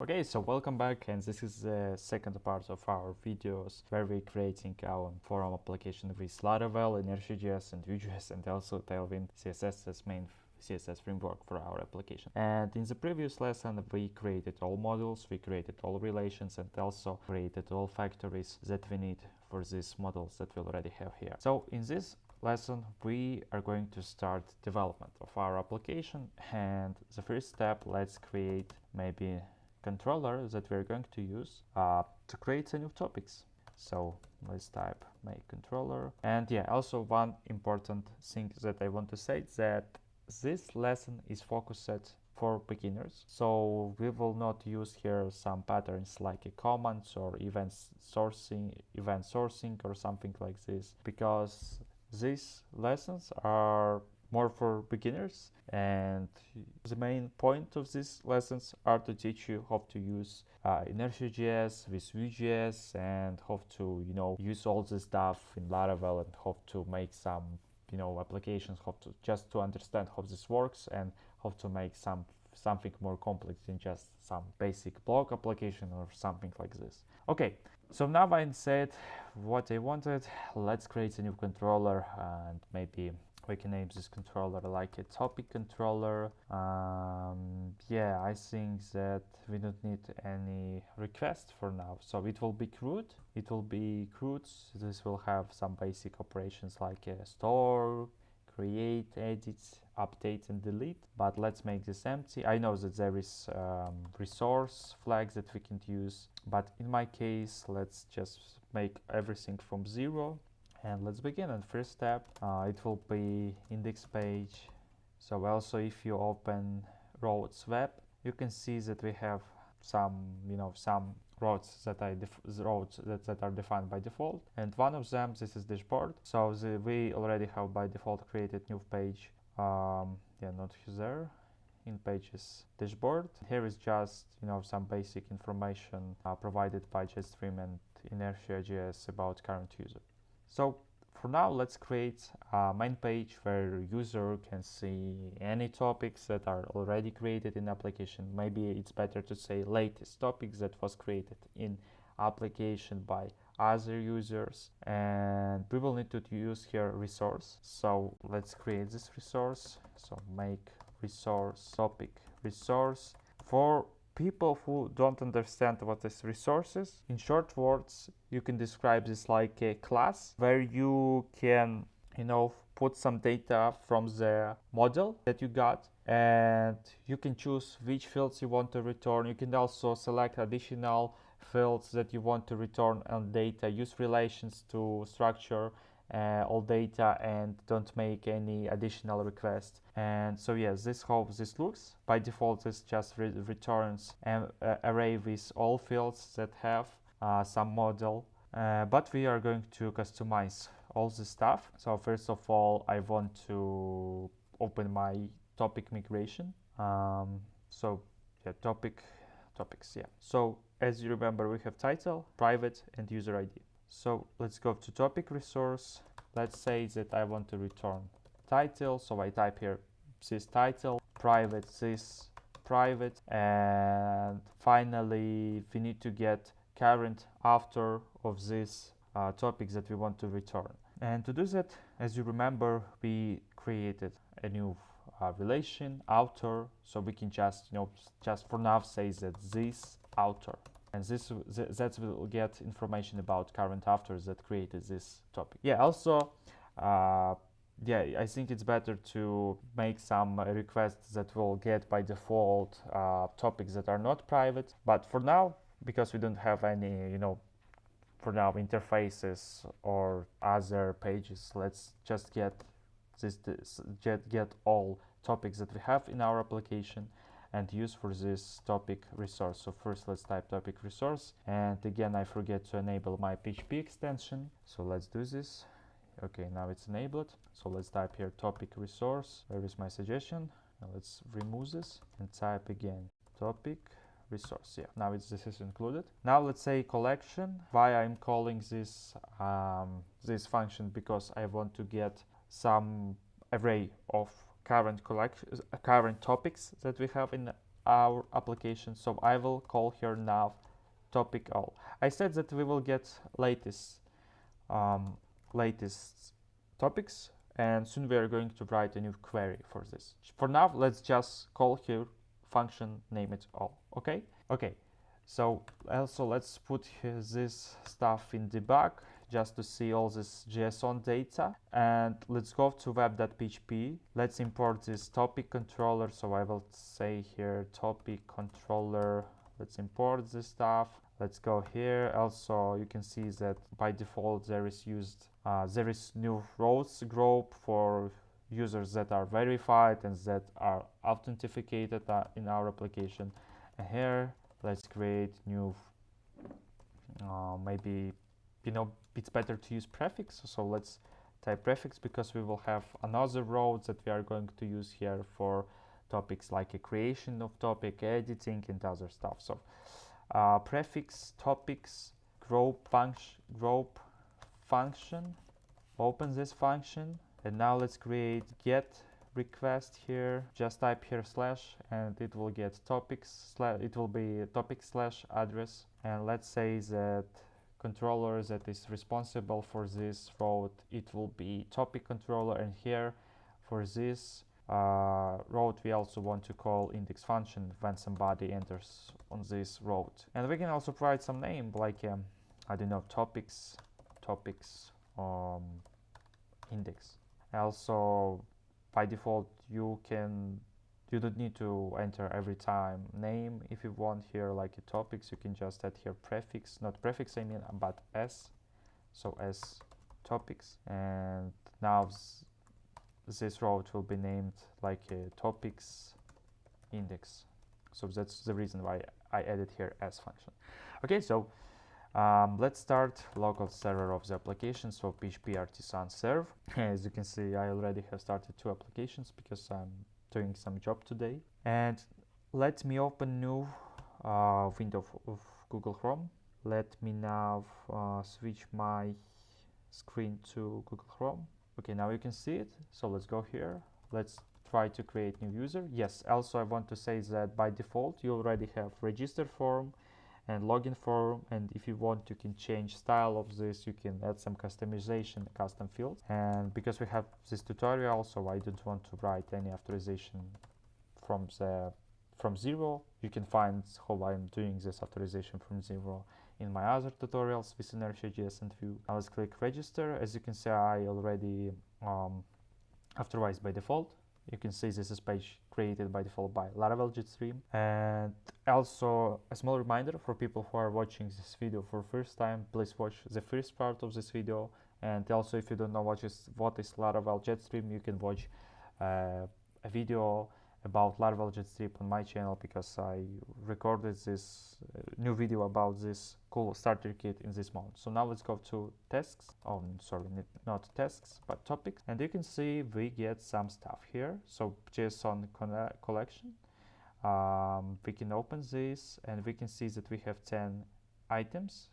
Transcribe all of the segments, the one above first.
Okay, so welcome back, and this is the second part of our videos where we're creating our forum application with Laravel, Inertia.js, and Vue.js, and also TailwindCSS as main CSS framework for our application. And in the previous lesson, we created all modules, we created all relations, and also created all factories that we need for these models that we already have here. So in this lesson, we are going to start development of our application, and the first step, let's create maybe controller that we're going to use to create a new topics. So let's type make controller. And yeah, also one important thing that I want to say is that this lesson is focused for beginners. So we will not use here some patterns like a comments or event sourcing or something like this, because these lessons are more for beginners, and the main point of these lessons are to teach you how to use Inertia.js with Vue.js, and how to use all this stuff in Laravel, and how to make some applications, how to just to understand how this works, and how to make something more complex than just some basic blog application or something like this. Okay, so now I said what I wanted. Let's create a new controller, and maybe we can name this controller like a topic controller. Yeah, I think that we don't need any request for now, so it will be CRUD. This will have some basic operations like a store, create, edit, update, and delete. But let's make this empty. I know that there is resource flags that we can use, but in my case, let's just make everything from zero. And let's begin. And first step, it will be index page. So also, if you open roads web, you can see that we have some roads that are defined by default, and one of them, this is dashboard. So we already have by default created new page. Yeah, not there. In pages dashboard. Here is just some basic information provided by Jetstream and Inertia.js about current user. So for now, let's create a main page where user can see any topics that are already created in application. Maybe it's better to say latest topics that was created in application by other users, and we will need to use here resource. So let's create this resource. So make resource topic resource. For people who don't understand what is resources, in short words, you can describe this like a class where you can put some data from the model that you got, and you can choose which fields you want to return. You can also select additional fields that you want to return on data, use relations to structure all data, and don't make any additional requests. And so yes, this how this looks. By default, this just returns an array with all fields that have some model, but we are going to customize all this stuff. So first of all, I want to open my topic migration. So yeah, topics, yeah. So as you remember, we have title, private, and user ID. So let's go to topic resource. Let's say that I want to return title. So I type here this title, private, this private, and finally we need to get current author of this topic that we want to return. And to do that, as you remember, we created a new relation author. So we can just for now say that this author, and that will get information about current authors that created this topic. Yeah, also yeah, I think it's better to make some requests that will get by default topics that are not private. But for now, because we don't have any for now interfaces or other pages, let's just get get all topics that we have in our application and use for this topic resource. So first let's type topic resource, and again I forget to enable my PHP extension, so let's do this. Okay, now it's enabled. So let's type here topic resource. Where is my suggestion? Now let's remove this and type again topic resource. Yeah, now this is included. Now let's say collection. Why I'm calling this this function? Because I want to get some array of current topics that we have in our application. So I will call here nav topic all. I said that we will get latest topics, and soon we are going to write a new query for this. For now, let's just call here function name it all. Okay. So also let's put this stuff in debug just to see all this JSON data, and let's go to web.php. Let's import this topic controller. So I will say here topic controller. Let's import this stuff. Let's go here. Also, you can see that by default there is new roles group for users that are verified and that are authenticated in our application. And here, let's create new. Maybe it's better to use prefix. So let's type prefix because we will have another row that we are going to use here for topics like a creation of topic, editing, and other stuff. So prefix topics group function. Open this function, and now let's create get request here. Just type here slash, and it will get topics it will be topic slash address, and let's say that controller that is responsible for this route, it will be topic controller, and here for this route we also want to call index function when somebody enters on this route. And we can also provide some name like I don't know, topics index. Also by default you don't need to enter every time name. If you want here like a topics, you can just add here prefix, not prefix I mean, but s, so as topics. And now this route will be named like a topics index. So that's the reason why I added here as function. Okay, so let's start local server of the application. So PHP artisan serve. As you can see, I already have started 2 applications because I'm doing some job today. And let me open new window of Google Chrome. Let me now switch my screen to Google Chrome. Okay, now you can see it. So let's go here. Let's try to create new user. Yes, also I want to say that by default you already have register form and login form, and if you want you can change style of this, you can add some customization, custom fields. And because we have this tutorial, so I don't want to write any authorization from zero. You can find how I'm doing this authorization from zero in my other tutorials with Inertia.js and Vue. Now let's click register. As you can see, I already authorized by default. You can see this is page created by default by Laravel Jetstream. And also a small reminder for people who are watching this video for first time, please watch the first part of this video. And also if you don't know what is Laravel Jetstream, you can watch a video about Laravel Jetstream on my channel, because I recorded this new video about this cool starter kit in this month. So now let's go to tasks. Oh, sorry, not tasks, but topics. And you can see we get some stuff here. So JSON collection. We can open this and we can see that we have 10 items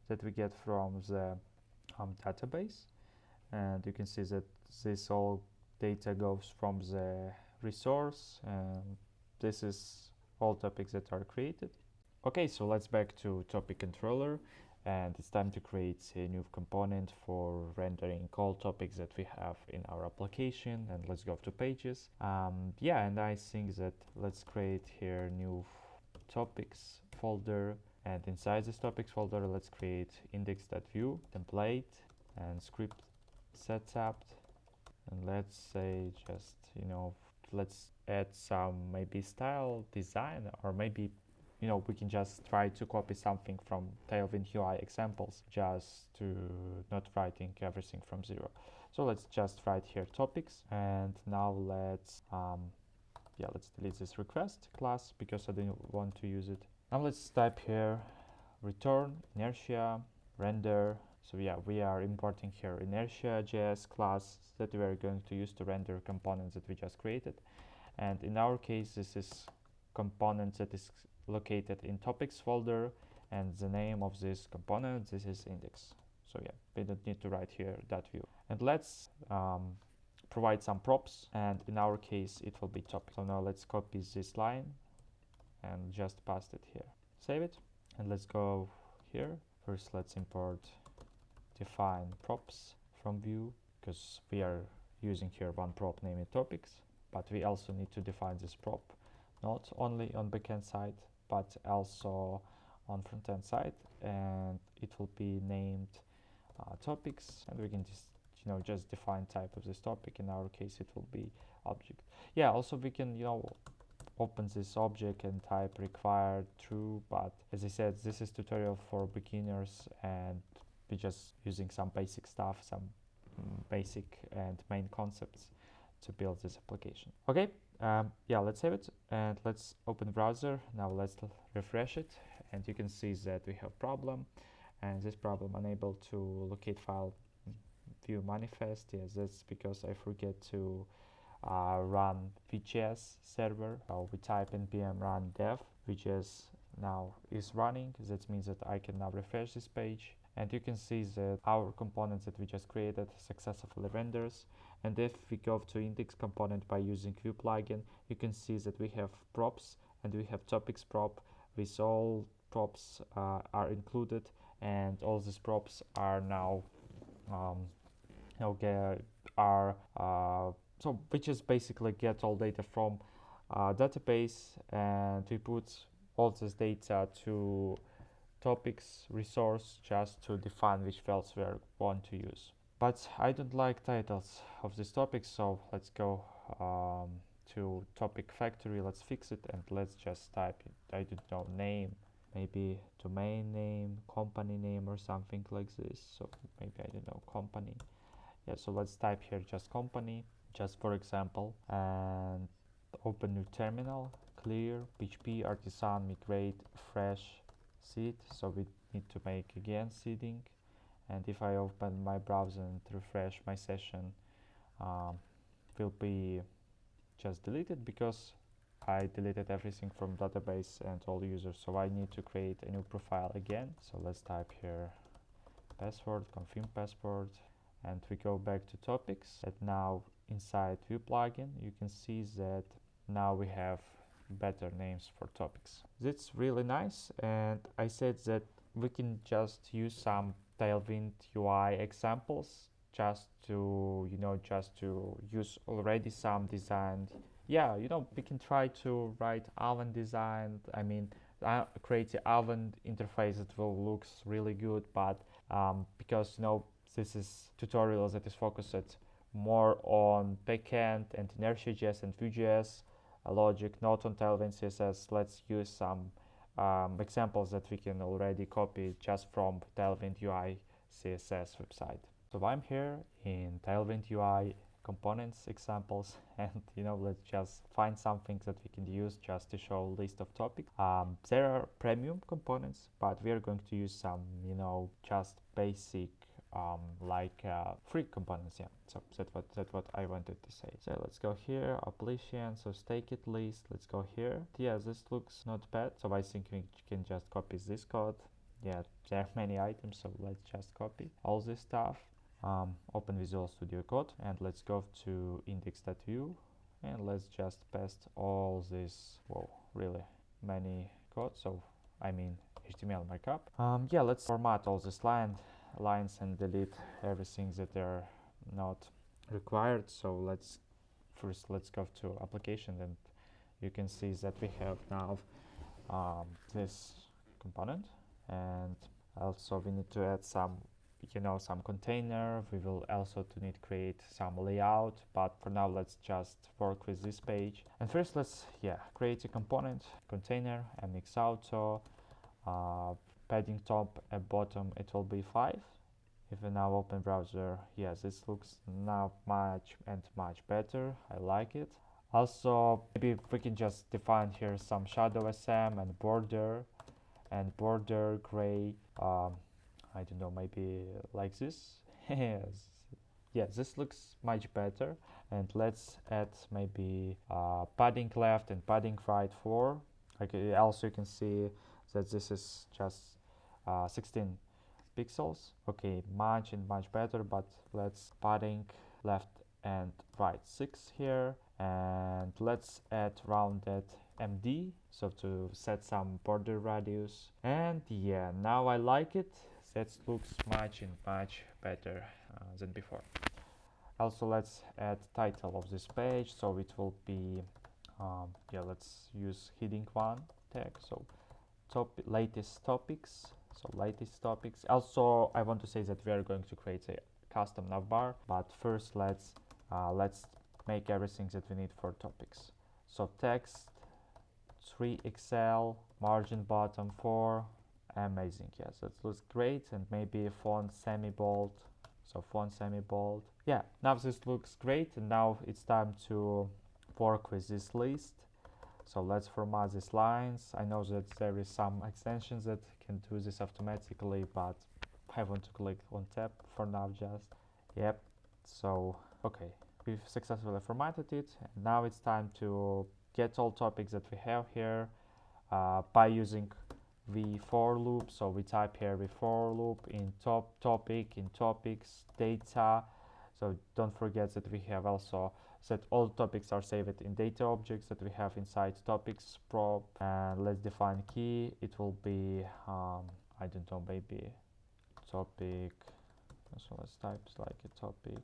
that we get from the database. And you can see that this all data goes from the resource, and this is all topics that are created. Okay, so let's back to topic controller, and it's time to create a new component for rendering all topics that we have in our application. And let's go to pages. Yeah, and I think that let's create here new topics folder, and inside this topics folder let's create index.vue template and script setup. And let's say just let's add some maybe style design, or maybe we can just try to copy something from Tailwind UI examples, just to not writing everything from zero. So let's just write here topics, and now let's delete this request class because I didn't want to use it. Now let's type here return inertia render. So yeah, we are importing here Inertia.js class that we are going to use to render components that we just created. And in our case, this is component that is located in topics folder, and the name of this component, this is index. So yeah, we don't need to write here .vue. And let's provide some props, and in our case, it will be topic. So now let's copy this line and just paste it here. Save it, and let's go here. First, let's import define props from Vue, because we are using here one prop named topics, but we also need to define this prop not only on backend side but also on front-end side, and it will be named topics, and we can just define type of this topic. In our case it will be object. Yeah, also we can open this object and type required true, but as I said, this is tutorial for beginners and we're just using some basic stuff, some basic and main concepts to build this application. Okay, yeah, let's save it and let's open browser. Now let's refresh it, and you can see that we have problem, and this problem unable to locate file Vue manifest. Yes, that's because I forget to run Vue.js server. So we type npm run dev. Vue.js now is running. That means that I can now refresh this page, and you can see that our components that we just created successfully renders. And if we go to index component by using Vue plugin, you can see that we have props and we have topics prop with all props are included, and all these props are now so we just basically get all data from database, and we put all this data to topics resource just to define which fields we want to use. But I don't like titles of this topic, so let's go to topic factory. Let's fix it, and let's just type it. I don't know, name, maybe domain name, company name, or something like this. So maybe, I don't know, company. Yeah, so let's type here just company, just for example, and open new terminal, clear, PHP, artisan, migrate, fresh, seed. So we need to make again seeding, and if I open my browser and refresh my session, will be just deleted because I deleted everything from database and all users. So I need to create a new profile again. So let's type here password, confirm password, and we go back to topics. And now inside Vue plugin you can see that now we have better names for topics. That's really nice, and I said that we can just use some Tailwind UI examples just to use already some design. Yeah, we can try to write Avan design. I mean, create the Avan interface that will looks really good, but because this is tutorials that is focused more on backend and Inertia.js and Vue.js logic, not on TailwindCSS. Let's use some examples that we can already copy just from Tailwind UI CSS website. So I'm here in Tailwind UI components examples, and let's just find something that we can use just to show a list of topics. There are premium components, but we are going to use some just basic free components. Yeah, so that's what I wanted to say. So let's go here, application, so stake it list. Let's go here. Yeah, this looks not bad, so I think we can just copy this code. Yeah, there are many items, so let's just copy all this stuff. Open Visual Studio Code, and let's go to index.vue, and let's just paste all this, really many code, so I mean HTML markup. Yeah, let's format all this lines and delete everything that are not required. So let's go to application, and you can see that we have now this component, and also we need to add some some container. We will also need to create some layout, but for now let's just work with this page. And first let's create a component container, mx auto, padding top and bottom, it will be 5. If we now open browser, yes, this looks now much better. I like it. Also, maybe we can just define here some shadow SM and border gray. I don't know, maybe like this. Yes, yeah, this looks much better. And let's add maybe padding left and padding right 4. Okay, also you can see that this is just 16 pixels. Okay, much better, but let's padding left and right 6 here, and let's add rounded MD, so to set some border radius. And yeah, now I like it. That looks much better than before. Also, let's add title of this page, so it will be yeah, let's use heading 1 tag, so latest topics. Also, I want to say that we are going to create a custom navbar, but first let's make everything that we need for topics. So text 3XL, margin bottom 4, amazing. Yes, that looks great. And maybe a font semi-bold, so font semi-bold. Yeah, now this looks great, and now it's time to work with this list. So let's format these lines. I know that there is some extensions that can do this automatically, but I want to click on tab for now just. Yep. So okay, we've successfully formatted it, and now it's time to get all topics that we have here by using v-for loop. So we type here v-for loop in topic, in topics, data. So don't forget that we have also set all topics are saved in data objects that we have inside topics prop. And let's define key. It will be I don't know, maybe topic. So let's type like a topic.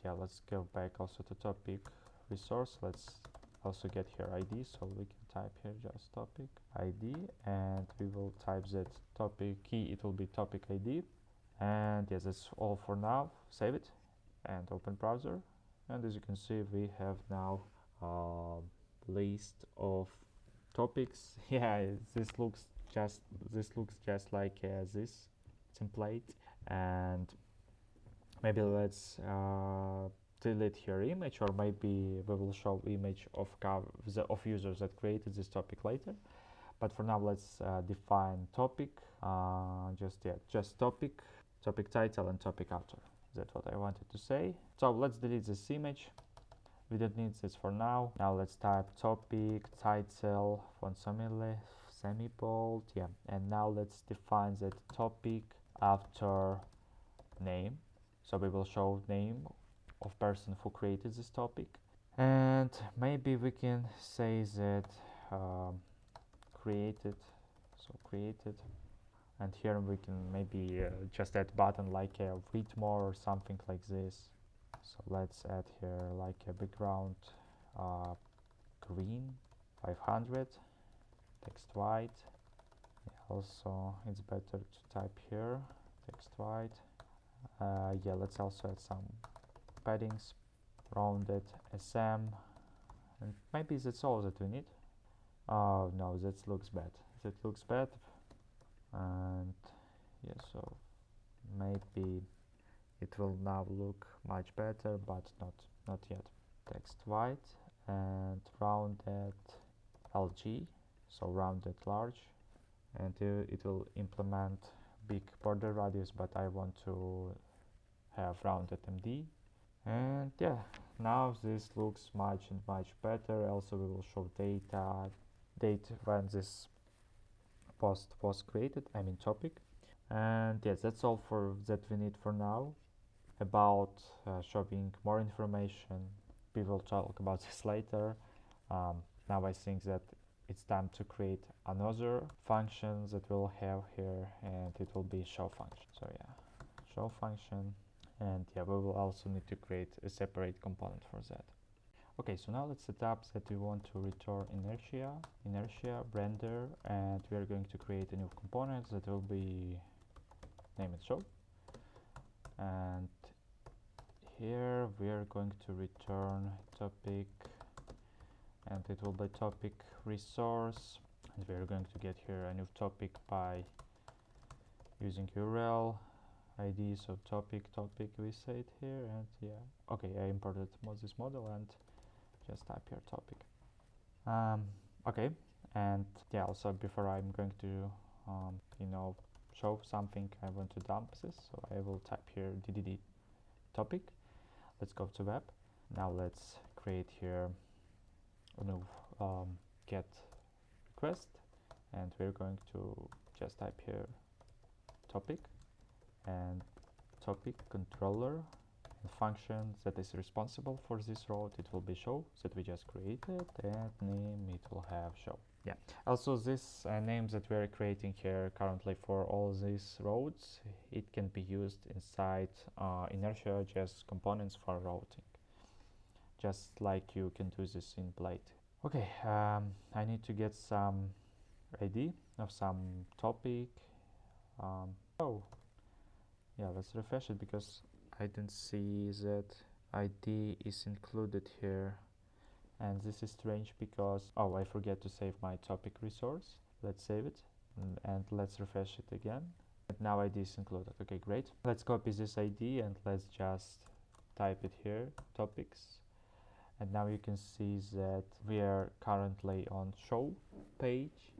Yeah, let's go back also to topic resource. Let's also get here ID, so we can type here just topic ID, and we will type that topic key. It will be topic ID. And yes, that's all for now. Save it and open browser, and as you can see, we have now a list of topics. Yeah, this looks just like this template. And maybe let's delete here image, or maybe we will show image of users that created this topic later. But for now, let's define topic. Just topic title and topic author. That's what I wanted to say. So let's delete this image. We don't need this for now. Now let's type topic title font semi-bold. Yeah, and now let's define that topic after name. So we will show name of person who created this topic. And maybe we can say that created. So created. And here we can maybe just add button like read more or something like this. So let's add here like a background green 500, text white. Yeah, also it's better to type here text white. Yeah, let's also add some paddings, rounded SM, and maybe that's all that we need. Oh no, that looks bad. And yeah, so maybe it will now look much better, but not yet. Text white and rounded LG, so rounded large, and it will implement big border radius, but I want to have rounded MD. And yeah, now this looks much better. Also, we will show date when this post was created, I mean topic. And yes, that's all for that we need for now. About showing more information, we will talk about this later. Now I think that it's time to create another function that we'll have here, and it will be show function. So yeah, show function. And yeah, we will also need to create a separate component for that. Okay, so now let's set up that we want to return inertia render, and we are going to create a new component that will be named show. And here we are going to return topic, and it will be topic resource, and we are going to get here a new topic by using URL ID. So topic we say it here, and yeah, okay, I imported this model and just type here topic. Okay, and yeah, also before I'm going to show something, I want to dump this, so I will type here ddd topic. Let's go to web. Now let's create here a new get request, and we're going to just type here topic and topic controller, The function that is responsible for this road, it will be show that we just created, and name it will have show. Yeah. Also, this names that we're creating here currently for all these roads, it can be used inside Inertia.js components for routing, just like you can do this in Blade. Okay, I need to get some ID of some topic. Oh, yeah, let's refresh it because I didn't see that ID is included here. And this is strange because, oh, I forget to save my topic resource. Let's save it and let's refresh it again. And now ID is included. Okay, great. Let's copy this ID and let's just type it here, topics. And now you can see that we are currently on show page.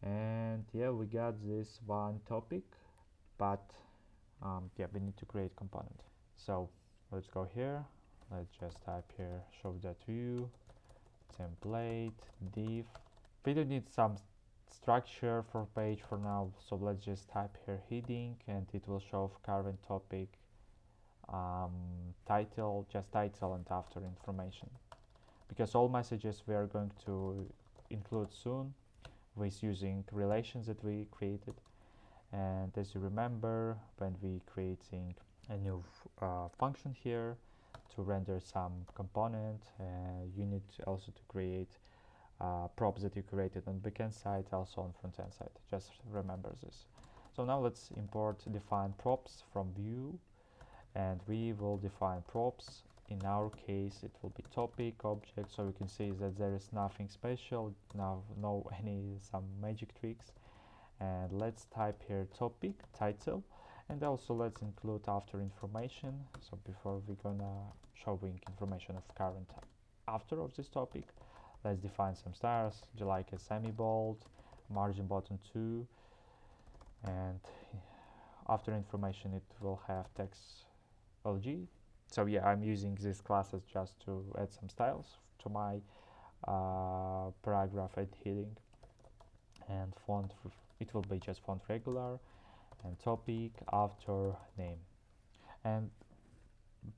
And yeah, we got this one topic, but yeah, we need to create component. So let's go here. Let's just type here show.view template div. We don't need some structure for page for now, so let's just type here heading and it will show current topic, title, just title and after information, because all messages we are going to include soon with using relations that we created. And as you remember, when we creating a new function here to render some component, you need also to create props that you created on backend side, also on front-end side. Just remember this. So now let's import define props from Vue, and we will define props. In our case, it will be topic object, so you can see that there is nothing special, no some magic tricks. And let's type here topic title, and also let's include after information. So before we're gonna showing information of current after of this topic, let's define some styles, like a semi-bold, margin bottom 2, and after information it will have text LG. So yeah, I'm using these classes just to add some styles to my paragraph and heading. And font, it will be just font regular, and topic after name. And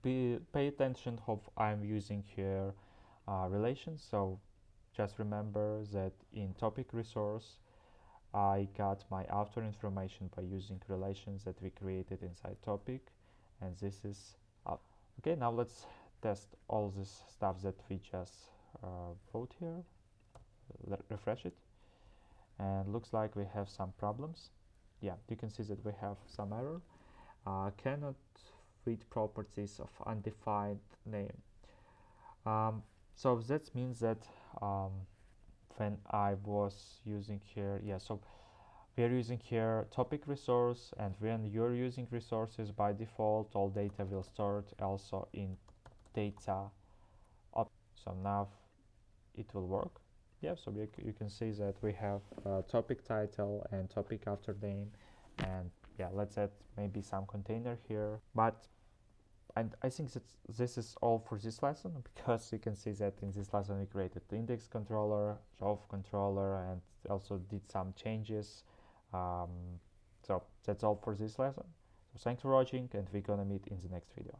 pay attention how I'm using here relations. So just remember that in topic resource I got my after information by using relations that we created inside topic, and this is up. Okay, now let's test all this stuff that we just wrote here. Refresh it, and looks like we have some problems. Yeah, you can see that we have some error. Cannot read properties of undefined name. So that means that when I was using here, yeah, so we're using here topic resource, and when you're using resources by default, all data will stored also in data. So now it will work. Yeah, so you can see that we have topic title and topic after name, and yeah, let's add maybe some container here. But and I think that this is all for this lesson, because you can see that in this lesson we created the index controller, job controller, and also did some changes. So that's all for this lesson. So thanks for watching, and we're gonna meet in the next video.